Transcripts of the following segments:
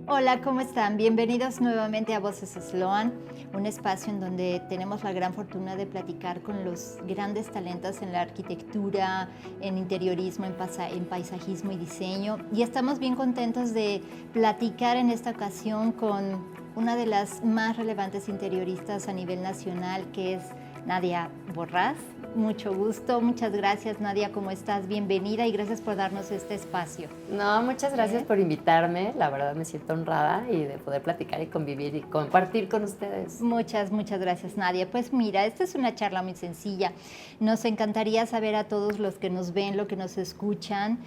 Hola, ¿cómo están? Bienvenidos nuevamente a Voces Sloan, un espacio en donde tenemos la gran fortuna de platicar con los grandes talentos en la arquitectura, en interiorismo, en paisajismo y diseño. Y estamos bien contentos de platicar en esta ocasión con una de las más relevantes interioristas a nivel nacional, que es Nadia Borrás. Mucho gusto, muchas gracias Nadia, ¿cómo estás? Bienvenida y gracias por darnos este espacio. No, muchas gracias por invitarme, la verdad me siento honrada y de poder platicar y convivir y compartir con ustedes. Muchas gracias Nadia. Pues mira, esta es una charla muy sencilla. Nos encantaría saber a todos los que nos ven, los que nos escuchan,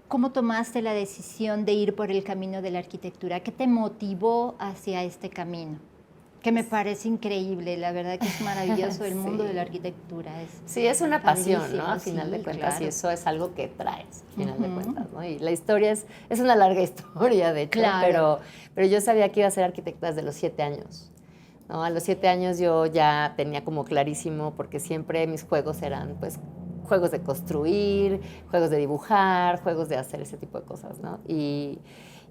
¿cómo tomaste la decisión de ir por el camino de la arquitectura? ¿Qué te motivó hacia este camino? Que me parece increíble, la verdad que es maravilloso el mundo de la arquitectura. Sí, es una pasión, ¿no? Al Sí, final de cuentas, claro. y eso es algo que traes, al final de cuentas, ¿no? Y la historia es una larga historia, de hecho, Claro. pero yo sabía que iba a ser arquitecta desde los 7 años, ¿no? A los 7 años yo ya tenía como clarísimo, porque siempre mis juegos eran, pues, juegos de construir, juegos de dibujar, juegos de hacer ese tipo de cosas, ¿no?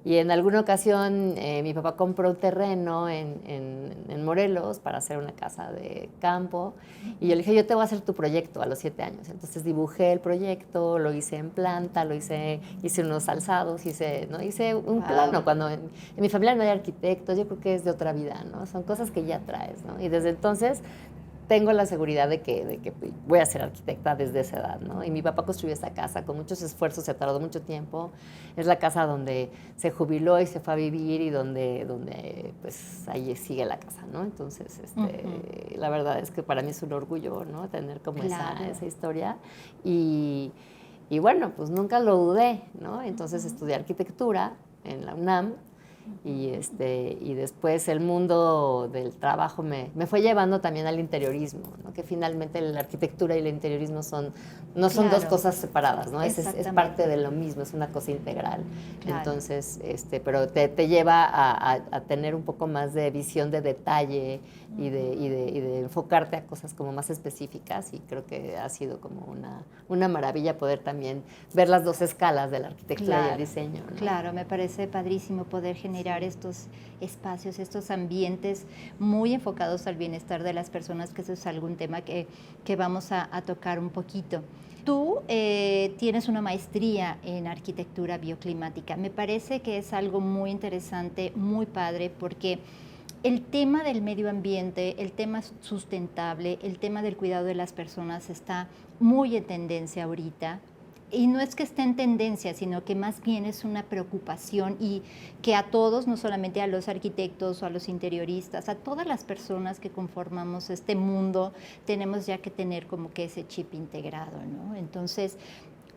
Y en alguna ocasión mi papá compró un terreno en Morelos para hacer una casa de campo y yo le dije, yo te voy a hacer tu proyecto a los 7 años. Entonces dibujé el proyecto, lo hice en planta, hice unos alzados, hice un plano. Cuando en mi familia no hay arquitectos, yo creo que es de otra vida, ¿no? Son cosas que ya traes, ¿no? Y desde entonces tengo la seguridad de que voy a ser arquitecta desde esa edad, ¿no? Y mi papá construyó esta casa con muchos esfuerzos, se tardó mucho tiempo. Es la casa donde se jubiló y se fue a vivir y donde pues ahí sigue la casa, ¿no? Entonces, la verdad es que para mí es un orgullo, ¿no? Tener como Claro. esa historia. Y bueno, pues nunca lo dudé, ¿no? Entonces estudié arquitectura en la UNAM. Y después el mundo del trabajo me fue llevando también al interiorismo, ¿no? Que finalmente la arquitectura y el interiorismo no son dos cosas separadas, ¿no? Es parte de lo mismo, es una cosa integral. Claro. Entonces, pero te lleva a tener un poco más de visión de detalle y de enfocarte a cosas como más específicas, y creo que ha sido como una maravilla poder también ver las dos escalas de la arquitectura y el diseño, ¿no? Claro, me parece padrísimo poder generar estos espacios, estos ambientes muy enfocados al bienestar de las personas, que eso es algún tema que vamos a tocar un poquito. Tú tienes una maestría en arquitectura bioclimática. Me parece que es algo muy interesante, muy padre, porque el tema del medio ambiente, el tema sustentable, el tema del cuidado de las personas está muy en tendencia ahorita. Y no es que esté en tendencia, sino que más bien es una preocupación, y que a todos, no solamente a los arquitectos o a los interioristas, a todas las personas que conformamos este mundo, tenemos ya que tener como que ese chip integrado, ¿no? Entonces,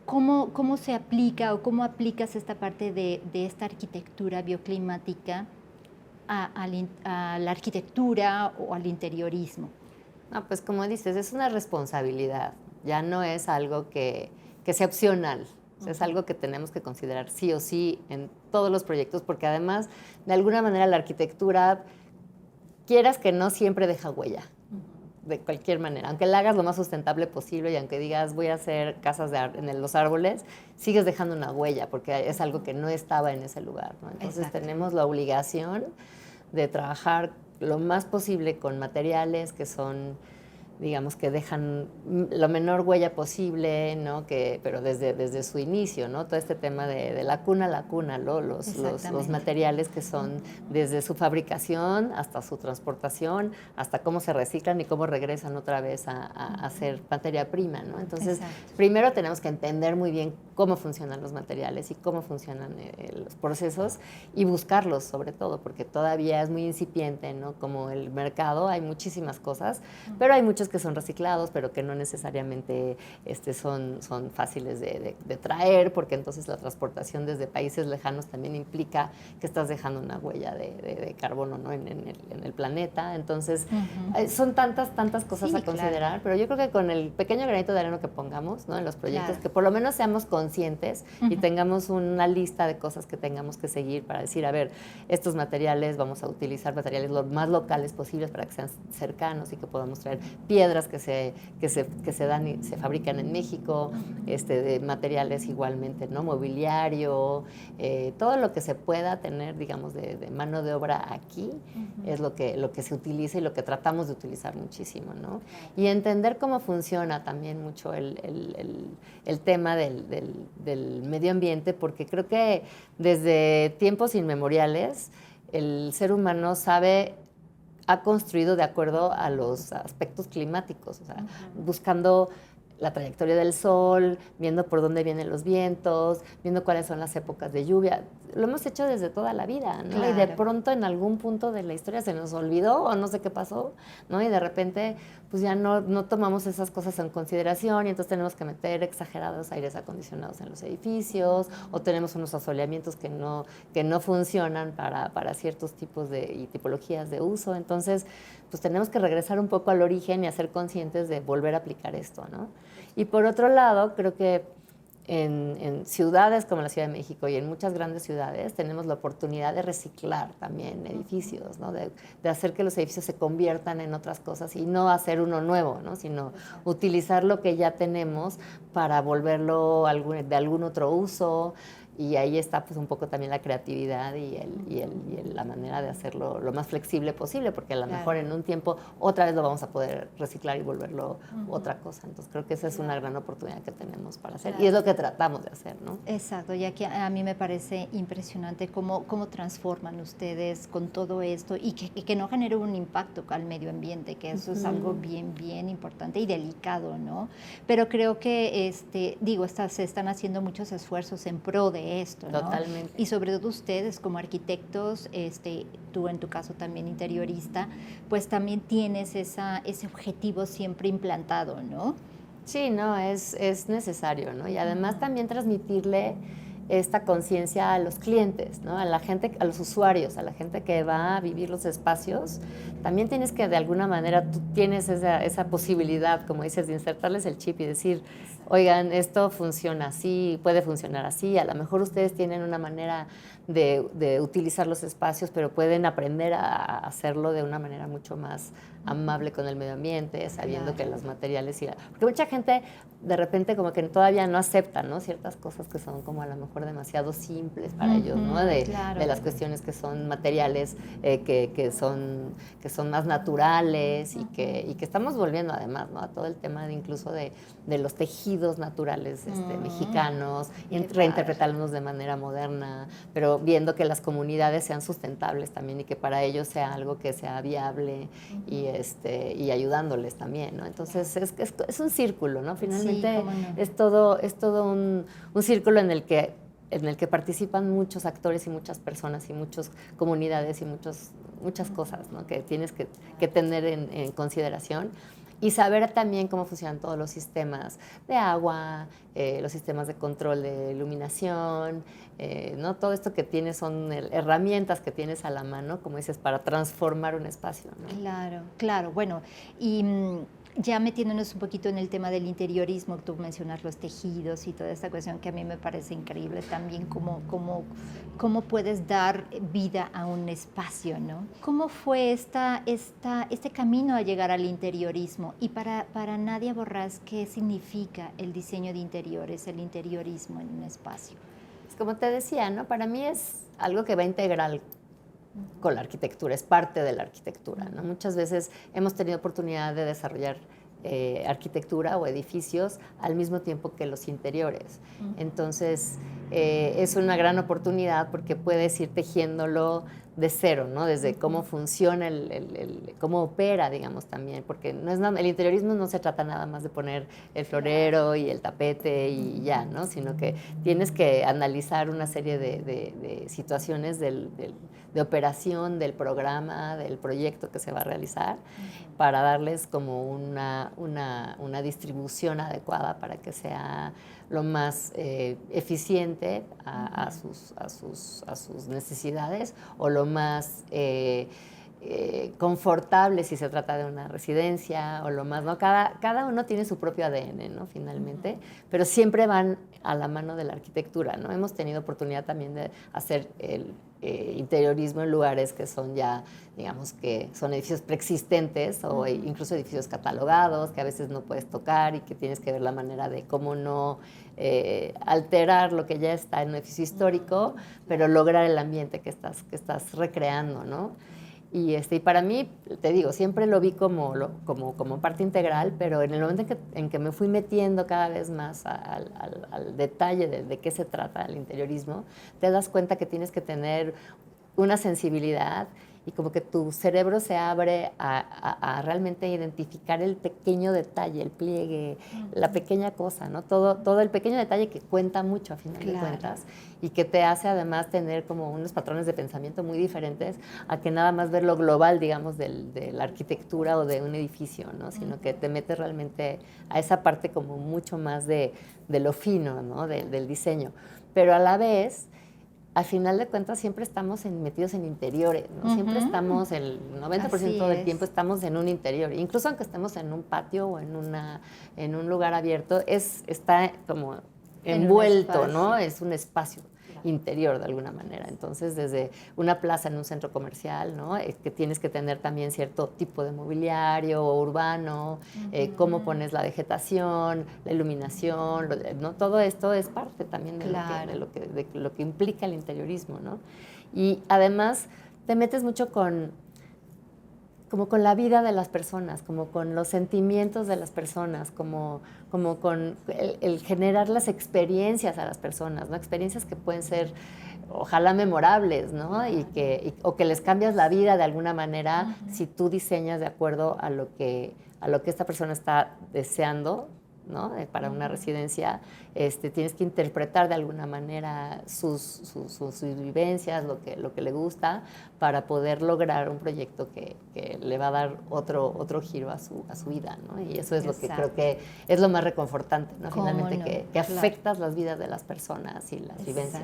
¿cómo se aplica o cómo aplicas esta parte de esta arquitectura bioclimática a la arquitectura o al interiorismo? No, pues como dices, es una responsabilidad, ya no es algo que sea opcional, o sea, es algo que tenemos que considerar sí o sí en todos los proyectos, porque además, de alguna manera, la arquitectura, quieras que no, siempre deja huella, de cualquier manera. Aunque la hagas lo más sustentable posible y aunque digas voy a hacer casas en los árboles, sigues dejando una huella, porque es algo que no estaba en ese lugar, ¿no? Entonces tenemos la obligación de trabajar lo más posible con materiales que son, digamos, que dejan la menor huella posible, ¿no? Pero desde su inicio, ¿no? Todo este tema de la cuna a la cuna, ¿no? Los materiales que son desde su fabricación hasta su transportación, hasta cómo se reciclan y cómo regresan otra vez a ser materia prima, ¿no? Entonces, primero tenemos que entender muy bien cómo funcionan los materiales y cómo funcionan los procesos, y buscarlos sobre todo, porque todavía es muy incipiente, ¿no? Como el mercado, hay muchísimas cosas, pero hay muchos que son reciclados, pero que no necesariamente son fáciles de traer, porque entonces la transportación desde países lejanos también implica que estás dejando una huella de carbono, ¿no? en el planeta. Entonces, son tantas cosas a considerar, pero yo creo que con el pequeño granito de arena que pongamos, ¿no? En los proyectos, que por lo menos seamos conscientes y tengamos una lista de cosas que tengamos que seguir para decir, a ver, estos materiales, vamos a utilizar materiales lo más locales posibles para que sean cercanos y que podamos traer piezas piedras que se dan y se fabrican en México, de materiales igualmente, ¿no? Mobiliario, todo lo que se pueda tener, digamos, de mano de obra aquí, es lo que se utiliza y lo que tratamos de utilizar muchísimo, ¿no? Y entender cómo funciona también mucho el tema del medio ambiente, porque creo que desde tiempos inmemoriales el ser humano ha construido de acuerdo a los aspectos climáticos, o sea, buscando la trayectoria del sol, viendo por dónde vienen los vientos, viendo cuáles son las épocas de lluvia. Lo hemos hecho desde toda la vida, ¿no? Claro. Y de pronto en algún punto de la historia se nos olvidó o no sé qué pasó, ¿no? Y de repente pues ya no tomamos esas cosas en consideración y entonces tenemos que meter exagerados aires acondicionados en los edificios o tenemos unos asoleamientos que no funcionan para ciertos tipos y tipologías de uso. Entonces, pues tenemos que regresar un poco al origen y a ser conscientes de volver a aplicar esto, ¿no? Y por otro lado, creo que en ciudades como la Ciudad de México y en muchas grandes ciudades tenemos la oportunidad de reciclar también edificios, ¿no? De hacer que los edificios se conviertan en otras cosas y no hacer uno nuevo, ¿no? Sino utilizar lo que ya tenemos para volverlo de algún otro uso. Y ahí está pues un poco también la creatividad y la manera de hacerlo lo más flexible posible, porque a lo mejor en un tiempo otra vez lo vamos a poder reciclar y volverlo otra cosa. Entonces creo que esa es una gran oportunidad que tenemos para hacer y es lo que tratamos de hacer, ¿no? Exacto, ya que a mí me parece impresionante cómo transforman ustedes con todo esto y que no genere un impacto al medio ambiente, que eso es algo bien, bien importante y delicado, ¿no? Pero creo que, se están haciendo muchos esfuerzos en pro de esto, ¿no? Totalmente. Y sobre todo ustedes como arquitectos, tú en tu caso también interiorista, pues también tienes ese objetivo siempre implantado, ¿no? Sí, no, es necesario, ¿no? Y además también transmitirle esta conciencia a los clientes, ¿no? A la gente, a los usuarios, a la gente que va a vivir los espacios. También tienes que, de alguna manera, tú tienes esa posibilidad, como dices, de insertarles el chip y decir, oigan, esto funciona así, puede funcionar así, a lo mejor ustedes tienen una manera de utilizar los espacios, pero pueden aprender a hacerlo de una manera mucho más amable con el medio ambiente, sabiendo que los materiales... Porque mucha gente de repente como que todavía no acepta, ¿no? Ciertas cosas que son como a lo mejor demasiado simples para ellos, ¿no? De las cuestiones que son materiales que son más naturales y que estamos volviendo además, ¿no? A todo el tema de incluso de los tejidos naturales mexicanos, reinterpretarlos de manera moderna, pero viendo que las comunidades sean sustentables también y que para ellos sea algo que sea viable y ayudándoles también, ¿no? Entonces es un círculo, ¿no? Finalmente es todo un círculo en el que participan muchos actores y muchas personas y muchas comunidades y muchas cosas, ¿no? Que tienes que tener en consideración. Y saber también cómo funcionan todos los sistemas de agua, los sistemas de control de iluminación, ¿no? Todo esto que tienes son herramientas que tienes a la mano, como dices, para transformar un espacio, ¿no? Claro, claro. Bueno, y ya metiéndonos un poquito en el tema del interiorismo, tú mencionas los tejidos y toda esta cuestión que a mí me parece increíble también, cómo puedes dar vida a un espacio, ¿no? ¿Cómo fue este camino a llegar al interiorismo? Y para Nadia Borrás, ¿qué significa el diseño de interiores, el interiorismo en un espacio? Como te decía, ¿no? Para mí es algo que va integral con la arquitectura, es parte de la arquitectura, ¿no? Muchas veces hemos tenido oportunidad de desarrollar arquitectura o edificios al mismo tiempo que los interiores. Entonces, es una gran oportunidad porque puedes ir tejiéndolo de cero, ¿no? Desde cómo funciona, cómo opera, digamos, también, porque el interiorismo no se trata nada más de poner el florero y el tapete y ya, ¿no? Sino que tienes que analizar una serie de situaciones de operación del programa, del proyecto que se va a realizar, para darles como una distribución adecuada para que sea lo más eficiente a sus necesidades o lo más confortable si se trata de una residencia o lo más, ¿no? Cada uno tiene su propio ADN, ¿no? Finalmente, pero siempre van a la mano de la arquitectura, ¿no? Hemos tenido oportunidad también de hacer el interiorismo en lugares que son ya, digamos que son edificios preexistentes o incluso edificios catalogados que a veces no puedes tocar y que tienes que ver la manera de cómo no alterar lo que ya está en un edificio histórico, pero lograr el ambiente que estás recreando, ¿no? Y para mí, te digo, siempre lo vi como parte integral, pero en el momento en que me fui metiendo cada vez más al detalle de qué se trata el interiorismo, te das cuenta que tienes que tener una sensibilidad y como que tu cerebro se abre a realmente identificar el pequeño detalle, el pliegue, la pequeña cosa, ¿no? Todo el pequeño detalle que cuenta mucho a final de cuentas y que te hace además tener como unos patrones de pensamiento muy diferentes a que nada más ver lo global, digamos, de la arquitectura o de un edificio, ¿no? Sino que te metes realmente a esa parte como mucho más de lo fino, ¿no? Del diseño. Pero a la vez, al final de cuentas siempre estamos metidos en interiores, ¿no? Siempre estamos, el 90% del tiempo estamos en un interior. Incluso aunque estemos en un patio o en un lugar abierto, está como envuelto, ¿no? Es un espacio interior de alguna manera. Entonces, desde una plaza en un centro comercial, ¿no? Que tienes que tener también cierto tipo de mobiliario urbano, cómo pones la vegetación, la iluminación, ¿no? Todo esto es parte también de lo que implica el interiorismo, ¿no? Y además te metes mucho como con la vida de las personas, como con los sentimientos de las personas, como con el generar las experiencias a las personas, ¿no? Experiencias que pueden ser, ojalá, memorables, ¿no? O que les cambias la vida de alguna manera si tú diseñas de acuerdo a lo que esta persona está deseando, ¿no? Para una residencia, tienes que interpretar de alguna manera sus vivencias, lo que le gusta, para poder lograr un proyecto que le va a dar otro giro a su vida, ¿no? Y eso es lo que creo que es lo más reconfortante, ¿no? Finalmente, que afectas las vidas de las personas y las vivencias.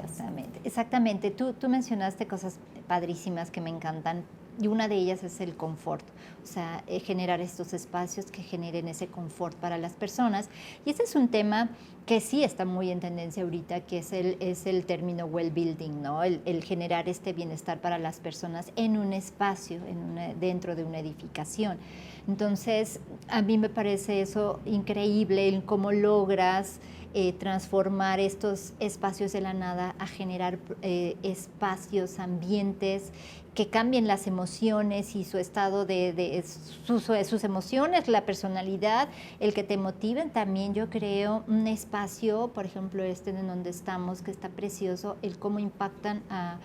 Exactamente. Tú mencionaste cosas padrísimas que me encantan. Y una de ellas es el confort, o sea, generar estos espacios que generen ese confort para las personas. Y este es un tema que sí está muy en tendencia ahorita, que es el término well-building, ¿no? El generar este bienestar para las personas en un espacio, dentro de una edificación. Entonces, a mí me parece eso increíble, el cómo logras transformar estos espacios de la nada a generar espacios, ambientes que cambien las emociones y su estado sus emociones, la personalidad, el que te motiven. También yo creo un espacio, por ejemplo en donde estamos, que está precioso, el cómo impactan a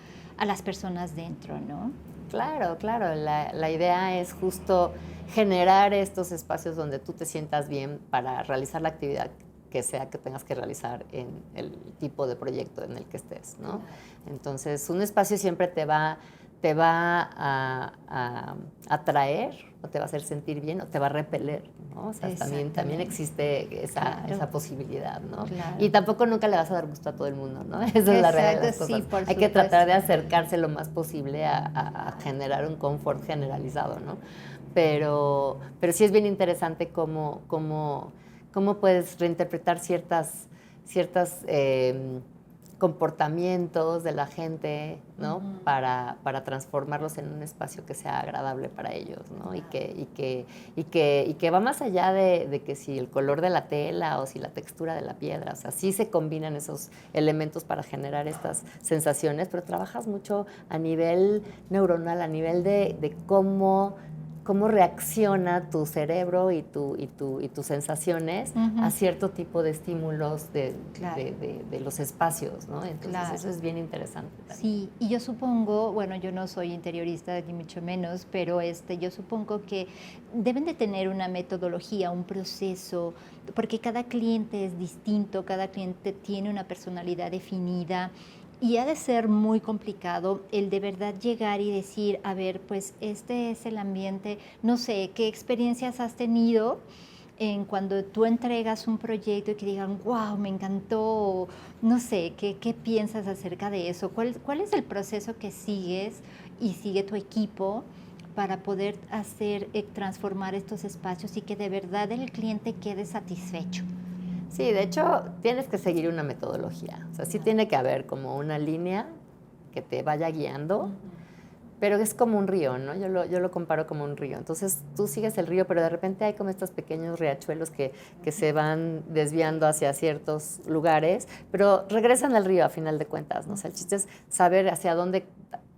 las personas dentro, ¿no? Claro. La idea es justo generar estos espacios donde tú te sientas bien para realizar la actividad que sea que tengas que realizar en el tipo de proyecto en el que estés, ¿no? Entonces, un espacio siempre te va a atraer o te va a hacer sentir bien o te va a repeler, ¿no? O sea, también existe esa posibilidad, ¿no? Claro. Y tampoco nunca le vas a dar gusto a todo el mundo, ¿no? Esa es la realidad de las cosas. Sí, hay que tratar de acercarse lo más posible a generar un confort generalizado, ¿no? Pero sí es bien interesante cómo puedes reinterpretar ciertas comportamientos de la gente, ¿no? Para transformarlos en un espacio que sea agradable para ellos, ¿no? Y que va más allá de que si el color de la tela o si la textura de la piedra, o sea, sí se combinan esos elementos para generar estas sensaciones, pero trabajas mucho a nivel neuronal, a nivel de cómo reacciona tu cerebro y tus sensaciones a cierto tipo de estímulos de los espacios, ¿no? Entonces eso es bien interesante también. Sí, y yo supongo, bueno, yo no soy interiorista ni mucho menos, pero yo supongo que deben de tener una metodología, un proceso, porque cada cliente es distinto, cada cliente tiene una personalidad definida. Y ha de ser muy complicado el de verdad llegar y decir, a ver, pues este es el ambiente, no sé, ¿qué experiencias has tenido en cuando tú entregas un proyecto y que digan, wow, me encantó, o, no sé, ¿qué piensas acerca de eso? ¿Cuál es el proceso que sigues y sigue tu equipo para poder transformar estos espacios y que de verdad el cliente quede satisfecho? Sí, de hecho, tienes que seguir una metodología. O sea, sí tiene que haber como una línea que te vaya guiando, pero es como un río, ¿no? Yo lo comparo como un río. Entonces, tú sigues el río, pero de repente hay como estos pequeños riachuelos que se van desviando hacia ciertos lugares, pero regresan al río a final de cuentas, ¿no? O sea, el chiste es saber hacia dónde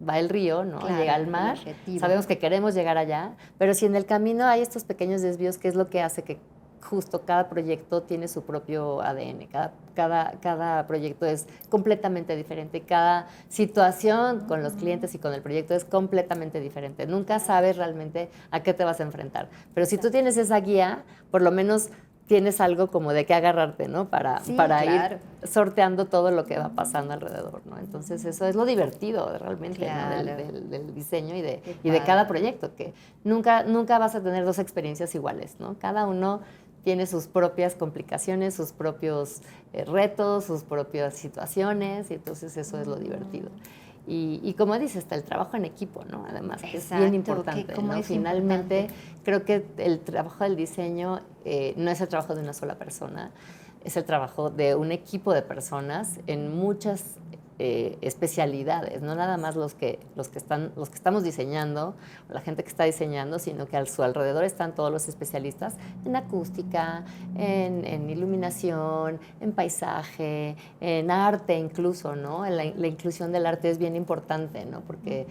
va el río, ¿no? Claro, llega al mar, sabemos que queremos llegar allá, pero si en el camino hay estos pequeños desvíos, ¿qué es lo que hace que justo cada proyecto tiene su propio ADN, cada proyecto es completamente diferente, cada situación con los clientes y con el proyecto es completamente diferente. Nunca sabes realmente a qué te vas a enfrentar. Pero si tú tienes esa guía, por lo menos tienes algo como de qué agarrarte, ¿no? Para ir sorteando todo lo que va pasando alrededor, ¿no? Entonces eso es lo divertido realmente, ¿no? del diseño y de cada proyecto, que nunca vas a tener dos experiencias iguales, ¿no? Cada uno tiene sus propias complicaciones, sus propios retos, sus propias situaciones, y entonces eso es lo divertido. Y como dices, está el trabajo en equipo, ¿no? Además, que es bien importante, ¿no? Finalmente, creo que el trabajo del diseño no es el trabajo de una sola persona, es el trabajo de un equipo de personas en muchas especialidades, no nada más los que estamos diseñando, o la gente que está diseñando, sino que a su alrededor están todos los especialistas en acústica, en iluminación, en paisaje, en arte incluso, ¿no? La inclusión del arte es bien importante, ¿no? Porque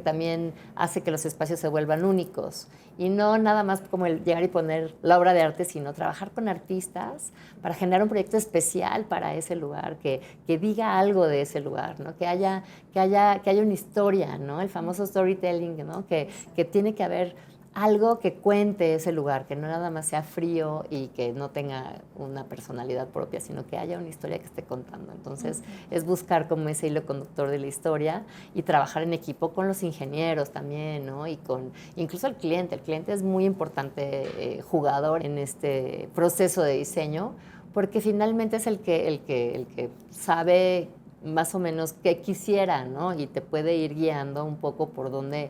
también hace que los espacios se vuelvan únicos. Y no nada más como el llegar y poner la obra de arte, sino trabajar con artistas para generar un proyecto especial para ese lugar, que diga algo de ese lugar, ¿no? Que haya una historia, ¿no? El famoso storytelling, ¿no? Que tiene que haber algo que cuente ese lugar, que no nada más sea frío y que no tenga una personalidad propia, sino que haya una historia que esté contando. Entonces, es buscar como ese hilo conductor de la historia y trabajar en equipo con los ingenieros también, ¿no? Y con incluso el cliente. El cliente es muy importante jugador en este proceso de diseño, porque finalmente es el que sabe más o menos qué quisiera, ¿no? Y te puede ir guiando un poco por dónde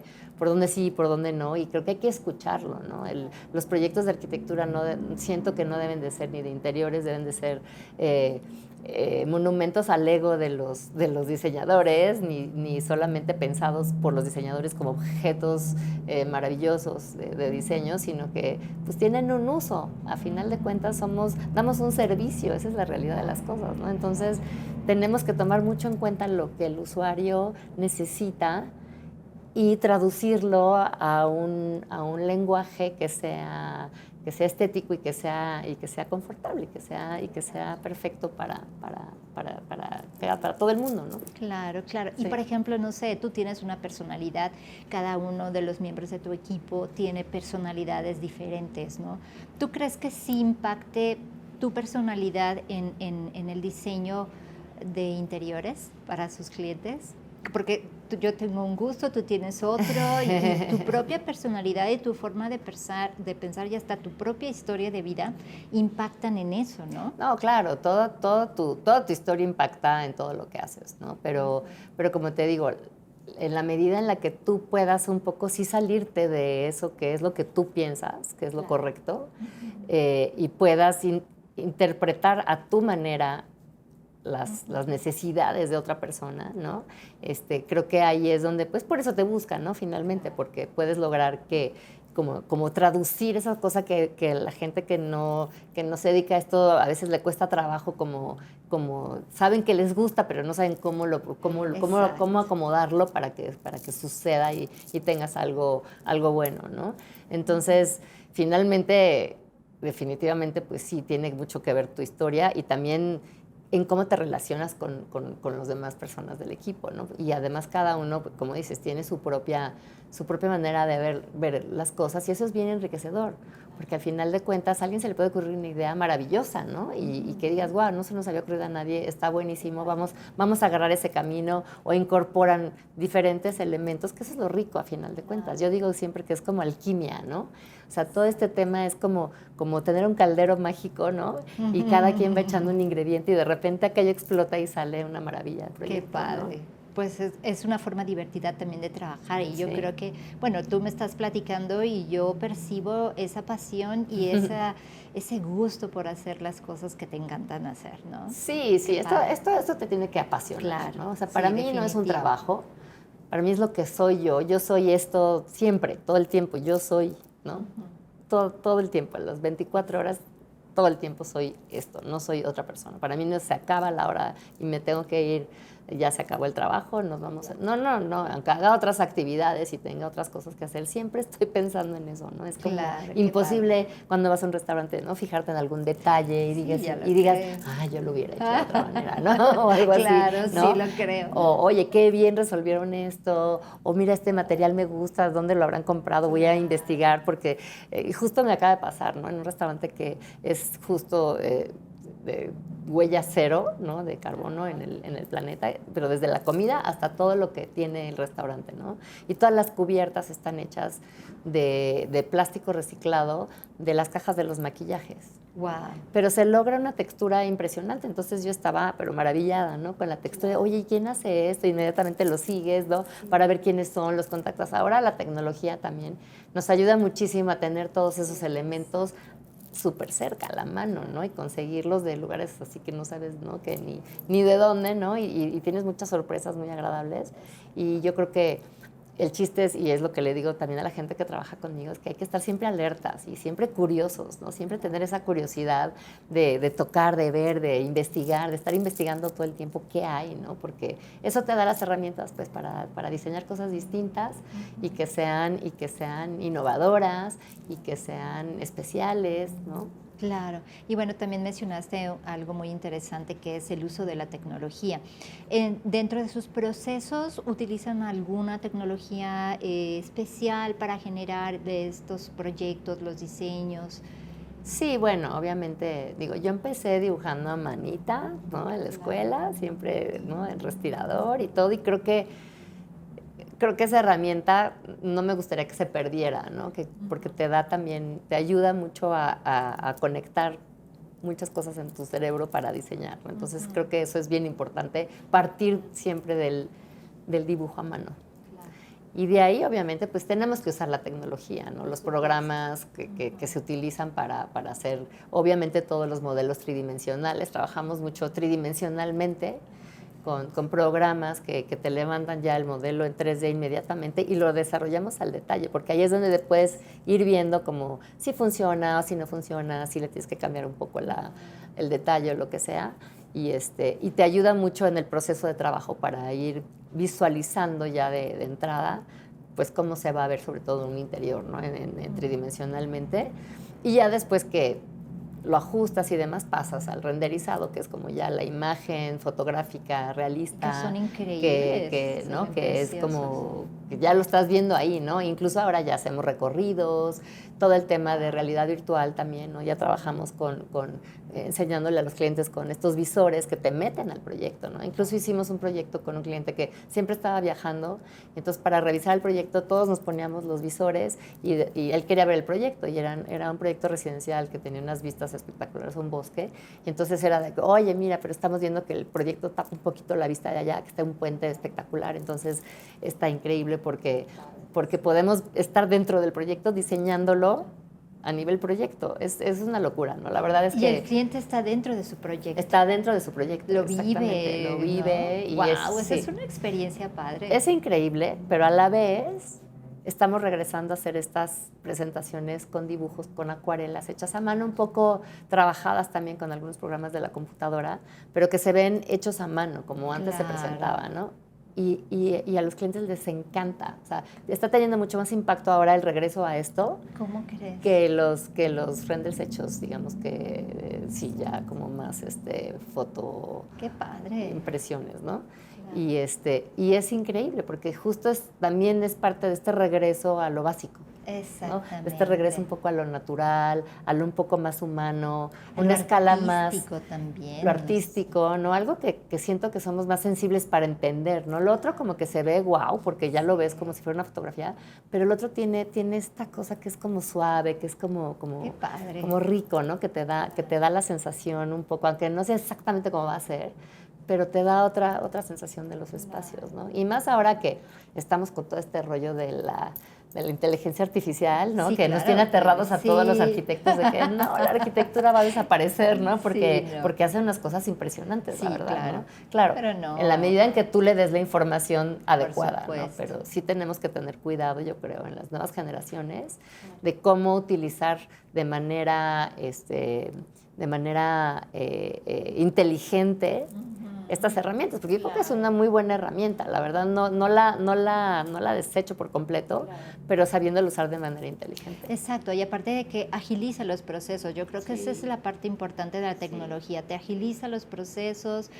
sí y por dónde no, y creo que hay que escucharlo, ¿no? Los proyectos de arquitectura siento que no deben de ser ni de interiores, deben de ser monumentos al ego de los diseñadores, ni solamente pensados por los diseñadores como objetos maravillosos de diseño, sino que pues tienen un uso. A final de cuentas damos un servicio, esa es la realidad de las cosas, ¿no? Entonces tenemos que tomar mucho en cuenta lo que el usuario necesita y traducirlo a un lenguaje que sea estético y que sea confortable y que sea perfecto para todo el mundo, ¿no? Claro. Sí. Y por ejemplo, no sé, tú tienes una personalidad, cada uno de los miembros de tu equipo tiene personalidades diferentes, ¿no? ¿Tú crees que sí impacte tu personalidad en el diseño de interiores para sus clientes? Porque yo tengo un gusto, tú tienes otro, y tu propia personalidad y tu forma de pensar y hasta tu propia historia de vida impactan en eso, ¿no? No, claro, toda tu historia impacta en todo lo que haces, ¿no? Pero como te digo, en la medida en la que tú puedas un poco sí salirte de eso que es lo que tú piensas, que es lo correcto, y puedas interpretar a tu manera las necesidades de otra persona, ¿no? Creo que ahí es donde, pues por eso te buscan, ¿no? Finalmente, porque puedes lograr que como traducir esa cosa que la gente que no se dedica a esto a veces le cuesta trabajo, como saben que les gusta, pero no saben cómo acomodarlo para que suceda y tengas algo bueno, ¿no? Entonces, finalmente, definitivamente, pues sí, tiene mucho que ver tu historia y también en cómo te relacionas con las demás personas del equipo, ¿no? Y además cada uno, como dices, tiene su propia manera de ver las cosas y eso es bien enriquecedor, porque al final de cuentas a alguien se le puede ocurrir una idea maravillosa, ¿no? Y que digas, wow, no se nos había ocurrido a nadie, está buenísimo, vamos a agarrar ese camino, o incorporan diferentes elementos, que eso es lo rico a final de cuentas. Yo digo siempre que es como alquimia, ¿no? O sea, todo este tema es como tener un caldero mágico, ¿no? Y cada quien va echando un ingrediente y de repente aquello explota y sale una maravilla del proyecto. Qué padre. ¿No? pues es una forma divertida también de trabajar y yo Sí. creo que, bueno, tú me estás platicando y yo percibo esa pasión y ese gusto por hacer las cosas que te encantan hacer, ¿no? Sí, sí, Qué padre. esto te tiene que apasionar, Claro, ¿no? O sea, sí, para mí no es un definitivo. trabajo, para mí es lo que soy yo soy esto siempre, todo el tiempo, yo soy, ¿no? Todo el tiempo, las 24 horas, todo el tiempo soy esto, no soy otra persona. Para mí no se acaba la hora y me tengo que ir, ya se acabó el trabajo, nos vamos a... No, aunque haga otras actividades y tenga otras cosas que hacer, siempre estoy pensando en eso, ¿no? Es como Claro, qué imposible cuando vas a un restaurante, ¿no? Fijarte en algún detalle y Sí, digas, ya lo y digas, creo. ah, yo lo hubiera hecho de otra manera, ¿no? O algo así, Claro, ¿no? sí, lo creo. O, oye, qué bien resolvieron esto, o mira, este material me gusta, ¿dónde lo habrán comprado? Voy a investigar, porque justo me acaba de pasar, ¿no? En un restaurante que es justo de huella cero, ¿no? De carbono en el planeta, pero desde la comida hasta todo lo que tiene el restaurante, ¿no? Y todas las cubiertas están hechas de plástico reciclado de las cajas de los maquillajes. Wow. Pero se logra una textura impresionante. Entonces yo estaba, pero maravillada, ¿no? Con la textura. Oye, ¿y quién hace esto? Inmediatamente lo sigues, ¿no? Para ver quiénes son, los contactas. Ahora la tecnología también nos ayuda muchísimo a tener todos esos elementos súper cerca, a la mano, ¿no? Y conseguirlos de lugares así que no sabes, ¿no? Que ni de dónde, ¿no? Y tienes muchas sorpresas muy agradables. Y yo creo que el chiste es, y es lo que le digo también a la gente que trabaja conmigo, es que hay que estar siempre alertas y siempre curiosos, ¿no? Siempre tener esa curiosidad de tocar, de ver, de investigar, de estar investigando todo el tiempo qué hay, ¿no? Porque eso te da las herramientas, pues, para diseñar cosas distintas y que sean innovadoras y que sean especiales, ¿no? Claro. Y bueno, también mencionaste algo muy interesante que es el uso de la tecnología. Dentro de sus procesos, ¿utilizan alguna tecnología especial para generar de estos proyectos, los diseños? Sí, bueno, obviamente, digo, yo empecé dibujando a manita, ¿no? En la escuela, siempre, ¿no? El respirador y todo, y creo que esa herramienta no me gustaría que se perdiera, ¿no? Porque te da también, te ayuda mucho a conectar muchas cosas en tu cerebro para diseñar, ¿no? Entonces creo que eso es bien importante, partir siempre del dibujo a mano. Y de ahí, obviamente, pues tenemos que usar la tecnología, ¿no? Los programas que se utilizan para hacer, obviamente, todos los modelos tridimensionales. Trabajamos mucho tridimensionalmente con programas que te levantan ya el modelo en 3D inmediatamente y lo desarrollamos al detalle, porque ahí es donde puedes ir viendo como si funciona o si no funciona, si le tienes que cambiar un poco el detalle o lo que sea. Y te ayuda mucho en el proceso de trabajo para ir visualizando ya de entrada pues cómo se va a ver sobre todo un interior, ¿no? Tridimensionalmente. Y ya después que lo ajustas y demás, pasas al renderizado, que es como ya la imagen fotográfica realista. Que son increíbles. ¿no? Que es como, que ya lo estás viendo ahí, ¿no? Incluso ahora ya hacemos recorridos, todo el tema de realidad virtual también, ¿no? Ya trabajamos enseñándole a los clientes con estos visores que te meten al proyecto, ¿no? Incluso hicimos un proyecto con un cliente que siempre estaba viajando, entonces para revisar el proyecto todos nos poníamos los visores y él quería ver el proyecto y era un proyecto residencial que tenía unas vistas espectaculares a un bosque y entonces era de, oye, mira, pero estamos viendo que el proyecto tapa un poquito la vista de allá, que está un puente espectacular, entonces está increíble porque podemos estar dentro del proyecto diseñándolo a nivel proyecto. Es una locura, ¿no? La verdad es y que... el cliente está dentro de su proyecto. Está dentro de su proyecto. Lo vive. Lo vive. ¿No? Y wow, esa sí. es una experiencia padre. Es increíble, pero a la vez estamos regresando a hacer estas presentaciones con dibujos, con acuarelas hechas a mano, un poco trabajadas también con algunos programas de la computadora, pero que se ven hechos a mano, como antes se presentaba, ¿no? Y a los clientes les encanta. O sea, está teniendo mucho más impacto ahora el regreso a esto. ¿Cómo crees? Que los renders hechos, digamos que sí, ya como más foto... ¡Qué padre! Impresiones, ¿no? Claro. Y es increíble porque justo también es parte de este regreso a lo básico. Exactamente. ¿No? Este regreso un poco a lo natural, a lo un poco más humano, a una escala más... Lo artístico también. Lo artístico, ¿no? Algo que siento que somos más sensibles para entender, ¿no? Lo otro como que se ve guau, porque ya lo ves como si fuera una fotografía, pero el otro tiene esta cosa que es como suave, que es como Qué padre. como rico, ¿no? Que te da la sensación un poco, aunque no sé exactamente cómo va a ser, pero te da otra sensación de los espacios, ¿no? Y más ahora que estamos con todo este rollo de la inteligencia artificial, ¿no? Sí, que claro, nos tiene aterrados a sí. todos los arquitectos de que no, la arquitectura va a desaparecer, ¿no? Porque, Sí, no. porque hacen unas cosas impresionantes, Sí, la verdad, claro. ¿no? Claro, Pero no. en la medida en que tú le des la información adecuada, ¿no? supuesto. Pero sí tenemos que tener cuidado, yo creo, en las nuevas generaciones, de cómo utilizar de manera inteligente estas herramientas, porque yo creo que es una muy buena herramienta, la verdad, no la desecho por completo, pero sabiéndolo usar de manera inteligente. Exacto, y aparte de que agiliza los procesos, yo creo que esa es la parte importante de la tecnología, te agiliza los procesos,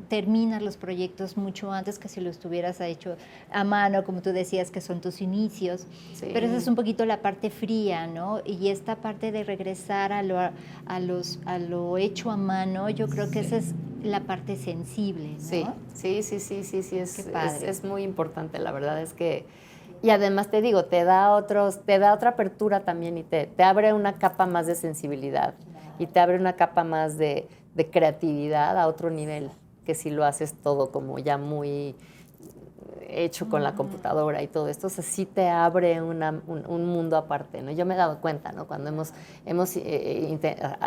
terminas los proyectos mucho antes que si los tuvieras hecho a mano, como tú decías, que son tus inicios. Sí. Pero esa es un poquito la parte fría, ¿no? Y esta parte de regresar a lo hecho a mano, yo creo que esa es la parte sensible, ¿no? Sí, es muy importante, la verdad es que, y además te digo, te da otra apertura también y te abre una capa más de sensibilidad y te abre una capa más de creatividad a otro nivel, que si lo haces todo como ya muy hecho con la computadora y todo esto, o sea, sí te abre un mundo aparte, ¿no? Yo me he dado cuenta, ¿no? Cuando hemos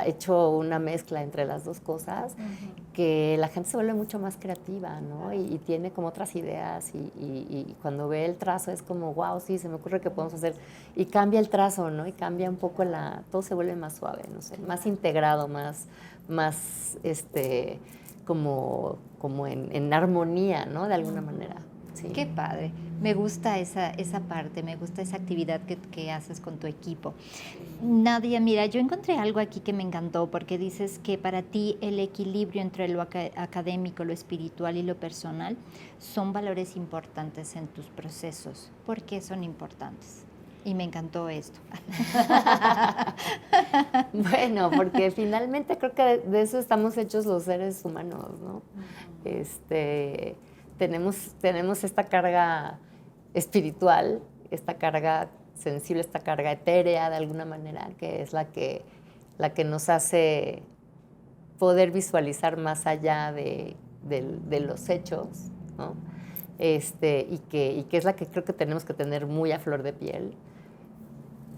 hecho una mezcla entre las dos cosas, que la gente se vuelve mucho más creativa, ¿no? Y tiene como otras ideas y cuando ve el trazo es como, wow, sí, se me ocurre que podemos hacer, y cambia el trazo, ¿no? Y cambia un poco todo se vuelve más suave, no sé, más integrado, más como en armonía, ¿no? De alguna manera. Sí. Qué padre. Me gusta esa parte, me gusta esa actividad que haces con tu equipo. Nadia, mira, yo encontré algo aquí que me encantó porque dices que para ti el equilibrio entre lo académico, lo espiritual y lo personal son valores importantes en tus procesos. ¿Por qué son importantes? Y me encantó esto. Bueno, porque finalmente creo que de eso estamos hechos los seres humanos, ¿no? Tenemos esta carga espiritual, esta carga sensible, esta carga etérea de alguna manera, que es la que nos hace poder visualizar más allá de los hechos, ¿no? Y que es la que creo que tenemos que tener muy a flor de piel.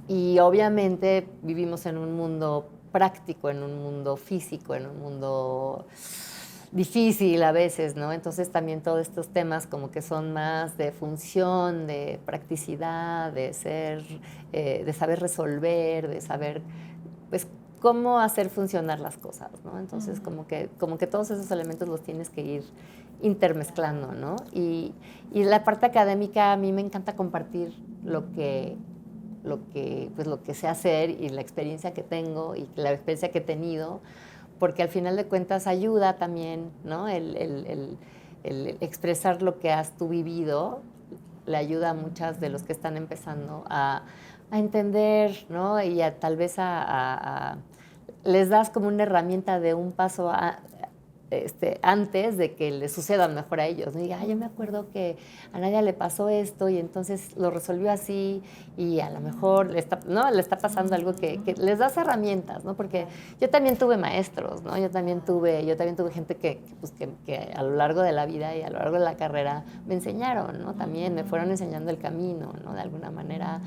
Y obviamente vivimos en un mundo práctico, en un mundo físico, en un mundo difícil a veces, ¿no? Entonces también todos estos temas como que son más de función, de practicidad, de saber resolver, de saber, pues, cómo hacer funcionar las cosas, ¿no? Entonces como que todos esos elementos los tienes que ir intermezclando, ¿no? Y la parte académica, a mí me encanta compartir lo que sé hacer y la experiencia que tengo y la experiencia que he tenido, porque al final de cuentas ayuda también, ¿no? El expresar lo que has tú vivido le ayuda a muchas de los que están empezando a entender, ¿no? Y tal vez les das como una herramienta de un paso antes de que les suceda mejor a ellos, ¿no? Diga, yo me acuerdo que a Nadia le pasó esto y entonces lo resolvió así y a lo mejor le está pasando algo que les das herramientas, ¿no? Porque yo también tuve maestros, ¿no? Yo también tuve gente que a lo largo de la vida y a lo largo de la carrera me enseñaron, ¿no? También me fueron enseñando el camino, ¿no? De alguna manera,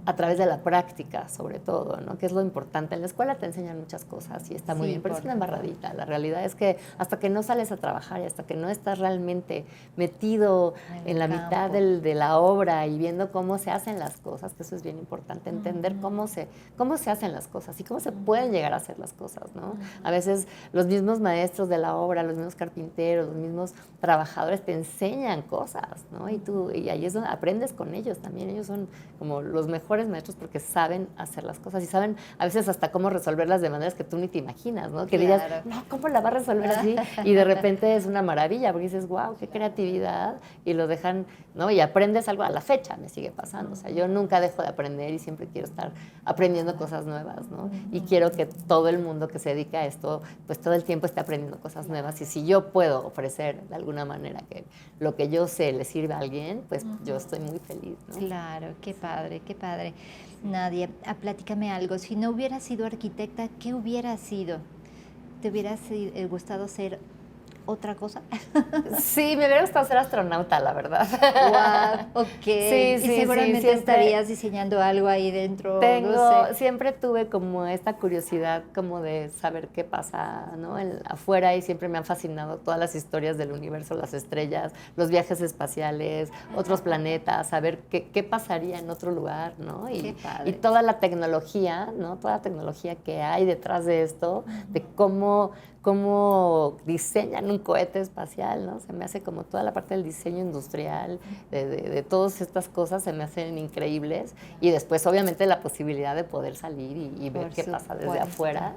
a través de la práctica, sobre todo, ¿no? Que es lo importante. En la escuela te enseñan muchas cosas y está muy bien, pero es una embarradita. La realidad es que hasta que no sales a trabajar y hasta que no estás realmente metido en la mitad de la obra y viendo cómo se hacen las cosas, que eso es bien importante, entender cómo se hacen las cosas y cómo se pueden llegar a hacer las cosas, ¿no? A veces los mismos maestros de la obra, los mismos carpinteros, los mismos trabajadores te enseñan cosas, ¿no? Y ahí es donde aprendes con ellos también. Ellos son como los mejores maestros porque saben hacer las cosas y saben a veces hasta cómo resolverlas de maneras que tú ni te imaginas, ¿no? Que digas, no, ¿cómo la va a resolver así? Y de repente es una maravilla porque dices, wow, qué creatividad, y lo dejan, ¿no? Y aprendes algo. A la fecha me sigue pasando, o sea, yo nunca dejo de aprender y siempre quiero estar aprendiendo cosas nuevas, ¿no? Y quiero que todo el mundo que se dedica a esto, pues todo el tiempo esté aprendiendo cosas nuevas, y si yo puedo ofrecer de alguna manera que lo que yo sé le sirva a alguien, pues yo estoy muy feliz, ¿no? Claro, qué padre, qué padre. Nadia, platícame algo. Si no hubiera sido arquitecta, ¿qué hubiera sido? ¿Te hubiera gustado ser otra cosa? Sí, me hubiera gustado ser astronauta, la verdad. Wow, ok. Sí, Y sí, seguramente siempre estarías diseñando algo ahí dentro, no sé. siempre tuve como esta curiosidad como de saber qué pasa, ¿no? Afuera, y siempre me han fascinado todas las historias del universo, las estrellas, los viajes espaciales, otros planetas, saber qué pasaría en otro lugar, ¿no? Qué padre. Y toda la tecnología, ¿no? Toda la tecnología que hay detrás de esto, de cómo diseñan un cohete espacial, ¿no? Se me hace como toda la parte del diseño industrial, de todas estas cosas se me hacen increíbles. Y después, obviamente, la posibilidad de poder salir y ver qué pasa desde afuera.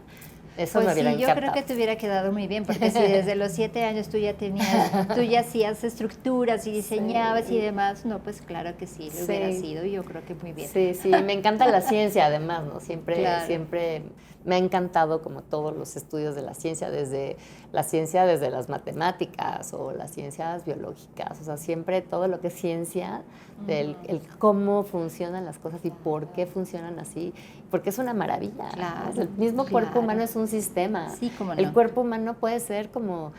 Eso Pues me hubiera sí, yo encantado. creo que te hubiera quedado muy bien, porque si desde los 7 años tú ya hacías estructuras y diseñabas y demás, no, pues claro que sí, lo hubiera sido, yo creo que muy bien. Sí, sí, me encanta la ciencia además, ¿no? Claro. Siempre me ha encantado como todos los estudios de la ciencia, desde las matemáticas o las ciencias biológicas, o sea, siempre todo lo que es ciencia, el cómo funcionan las cosas y por qué funcionan así, porque es una maravilla. Claro, ¿no? El mismo cuerpo humano es un sistema. Sí, cómo no. El cuerpo humano puede ser como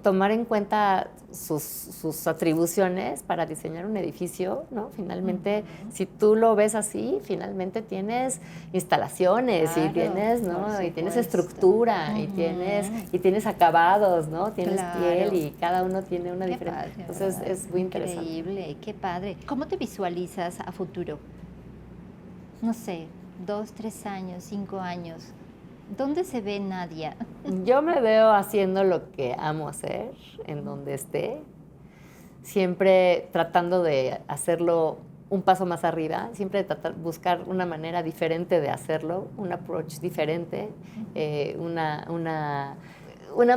tomar en cuenta sus atribuciones para diseñar un edificio, ¿no? Finalmente, si tú lo ves así, finalmente tienes instalaciones, Claro, y tienes, ¿no? Y tienes supuesto. estructura, y tienes acabados, ¿no? Tienes Claro. piel, y cada uno tiene una Qué diferente. padre, Entonces ¿verdad? es muy interesante. Increíble, qué padre. ¿Cómo te visualizas a futuro? No sé, 2, 3 años, 5 años. ¿Dónde se ve Nadia? Yo me veo haciendo lo que amo hacer, en donde esté, siempre tratando de hacerlo un paso más arriba, siempre buscar una manera diferente de hacerlo, un approach diferente, una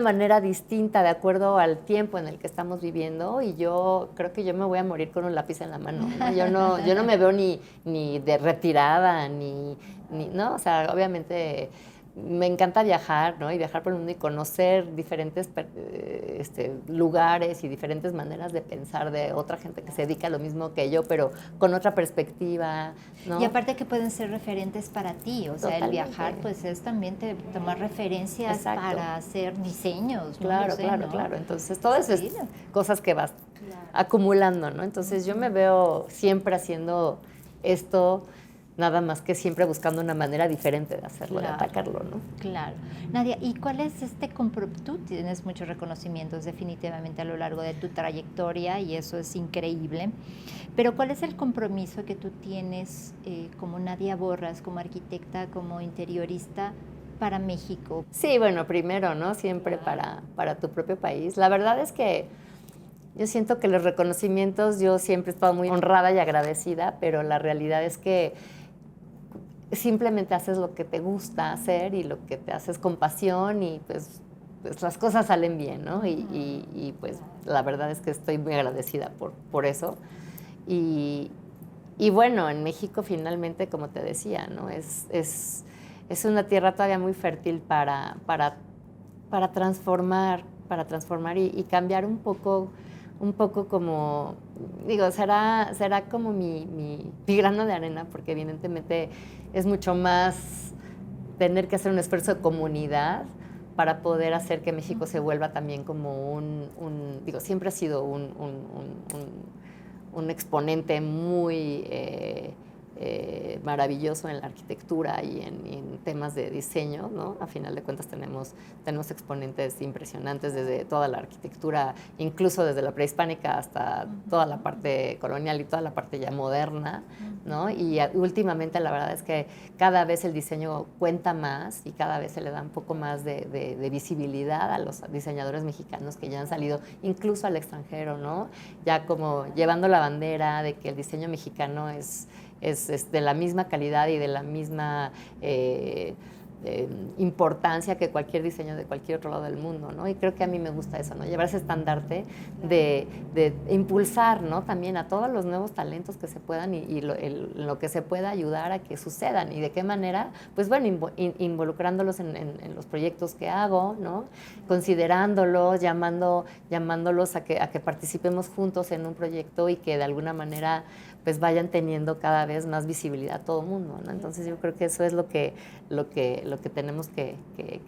manera distinta de acuerdo al tiempo en el que estamos viviendo. Y yo creo que yo me voy a morir con un lápiz en la mano, ¿no? Yo no me veo ni de retirada, ¿no? O sea, obviamente me encanta viajar, ¿no? Y viajar por el mundo y conocer diferentes lugares y diferentes maneras de pensar de otra gente que se dedica a lo mismo que yo, pero con otra perspectiva, ¿no? Y aparte que pueden ser referentes para ti, o sea, Totalmente. el viajar pues es también tomar referencias para hacer diseños, ¿no? Claro, No sé, claro, ¿no? claro. Entonces, todas Sí. esas cosas que vas acumulando, ¿no? Entonces, yo me veo siempre haciendo esto, nada más que siempre buscando una manera diferente de hacerlo, de atacarlo, ¿no? Claro. Nadia, ¿y cuál es tú tienes muchos reconocimientos definitivamente a lo largo de tu trayectoria y eso es increíble, pero ¿cuál es el compromiso que tú tienes como Nadia Borras, como arquitecta, como interiorista para México? Sí, bueno, primero, ¿no? Siempre para tu propio país. La verdad es que yo siento que los reconocimientos, yo siempre he estado muy honrada y agradecida, pero la realidad es que simplemente haces lo que te gusta hacer y lo que te haces con pasión, y pues las cosas salen bien, ¿no? Y pues la verdad es que estoy muy agradecida por eso. Y bueno, en México finalmente, como te decía, ¿no? Es una tierra todavía muy fértil para transformar, y cambiar un poco como, digo, será como mi grano de arena, porque evidentemente es mucho más tener que hacer un esfuerzo de comunidad para poder hacer que México se vuelva también como digo, siempre ha sido un exponente muy maravilloso en la arquitectura y en temas de diseño, ¿no? A final de cuentas tenemos exponentes impresionantes desde toda la arquitectura, incluso desde la prehispánica hasta toda la parte colonial y toda la parte ya moderna, ¿no? Y últimamente la verdad es que cada vez el diseño cuenta más y cada vez se le da un poco más de visibilidad a los diseñadores mexicanos que ya han salido incluso al extranjero, ¿no? Ya como llevando la bandera de que el diseño mexicano es de la misma calidad y de la misma importancia que cualquier diseño de cualquier otro lado del mundo, ¿no? Y creo que a mí me gusta eso, ¿no? Llevar ese estandarte de impulsar, ¿no? También a todos los nuevos talentos que se puedan y lo que se pueda ayudar a que sucedan. ¿Y de qué manera? Pues bueno, involucrándolos en los proyectos que hago, ¿no? Considerándolos, llamándolos a que participemos juntos en un proyecto y que de alguna manera pues vayan teniendo cada vez más visibilidad todo el mundo, ¿no? Entonces yo creo que eso es lo que tenemos que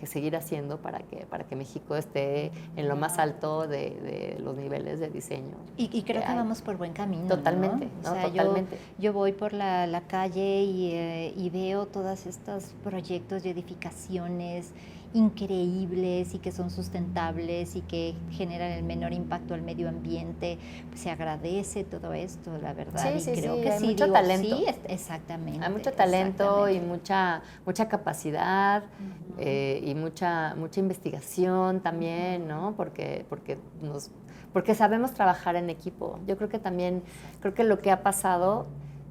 seguir haciendo para que México esté en lo más alto de los niveles de diseño. Y creo que vamos por buen camino. Totalmente, ¿no? ¿no? O sea, Totalmente. Yo voy por la calle y veo todos estos proyectos y edificaciones increíbles y que son sustentables y que generan el menor impacto al medio ambiente. Pues se agradece todo esto, la verdad. Sí, y creo sí, que hay sí, mucho talento. Sí, exactamente. Hay mucho talento exactamente. y mucha capacidad y mucha investigación también, ¿no? Porque sabemos trabajar en equipo. Yo creo que lo que ha pasado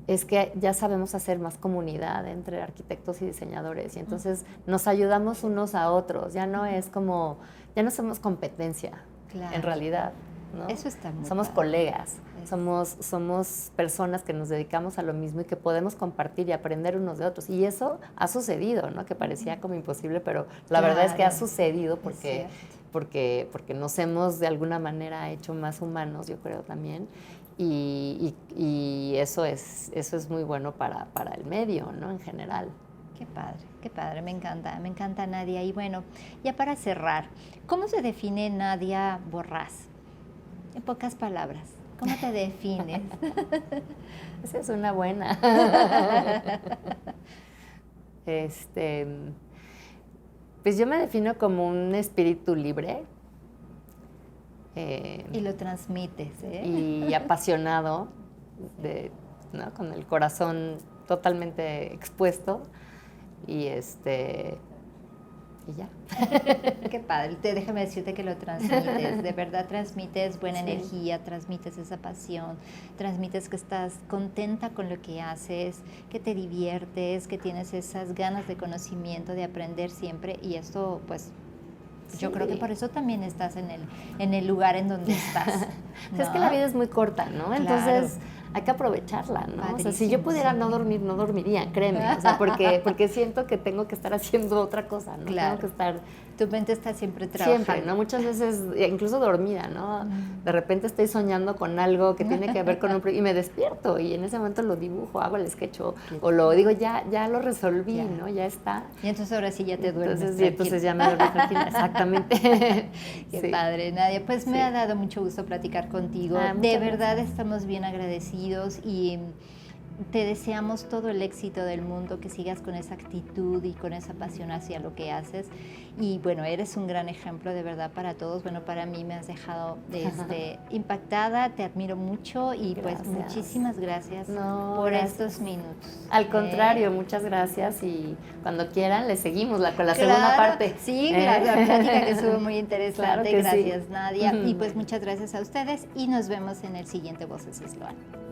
es que ya sabemos hacer más comunidad entre arquitectos y diseñadores y entonces nos ayudamos unos a otros. Ya no somos competencia, Claro. en realidad, ¿no? Eso está muy Somos padre. colegas, somos personas que nos dedicamos a lo mismo y que podemos compartir y aprender unos de otros. Y eso ha sucedido, ¿no? Que parecía como imposible, pero la verdad es que ha sucedido porque nos hemos de alguna manera hecho más humanos, yo creo también. Y eso es muy bueno para el medio, ¿no? En general. Qué padre, me encanta Nadia. Y bueno, ya para cerrar, ¿cómo se define Nadia Borrás? En pocas palabras, ¿cómo te defines? Esa es una buena. Pues yo me defino como un espíritu libre. Y lo transmites, ¿eh? Y apasionado, ¿no? Con el corazón totalmente expuesto y ya. Qué padre. Déjame decirte que lo transmites, de verdad transmites buena energía, transmites esa pasión, transmites que estás contenta con lo que haces, que te diviertes, que tienes esas ganas de conocimiento, de aprender siempre y esto pues yo creo que por eso también estás en el lugar en donde estás. ¿No? Es que la vida es muy corta, ¿no? Entonces hay que aprovecharla, ¿no? O sea, si yo pudiera no dormir, no dormiría, créeme. O sea, porque siento que tengo que estar haciendo otra cosa, ¿no? Claro. Tengo que estar... Tu mente está siempre trabajando. Siempre, ¿no? Muchas veces, incluso dormida, ¿no? De repente estoy soñando con algo que tiene que ver con un proyecto y me despierto y en ese momento lo dibujo, hago el sketch o lo digo, ya lo resolví, ¿no? Ya está. Y entonces ahora sí ya te duermes. Entonces ya me duermo tranquila, exactamente. Qué padre, Nadia. Pues me ha dado mucho gusto platicar contigo. De verdad estamos bien agradecidos y te deseamos todo el éxito del mundo, que sigas con esa actitud y con esa pasión hacia lo que haces. Y bueno, eres un gran ejemplo de verdad para todos. Bueno, para mí me has dejado impactada, te admiro mucho y pues muchísimas gracias por estos minutos. Al contrario, muchas gracias y cuando quieran le seguimos con la segunda parte. Sí, la plática que estuvo muy interesante. Claro que gracias, Nadia. Y pues muchas gracias a ustedes y nos vemos en el siguiente Voces Sloan.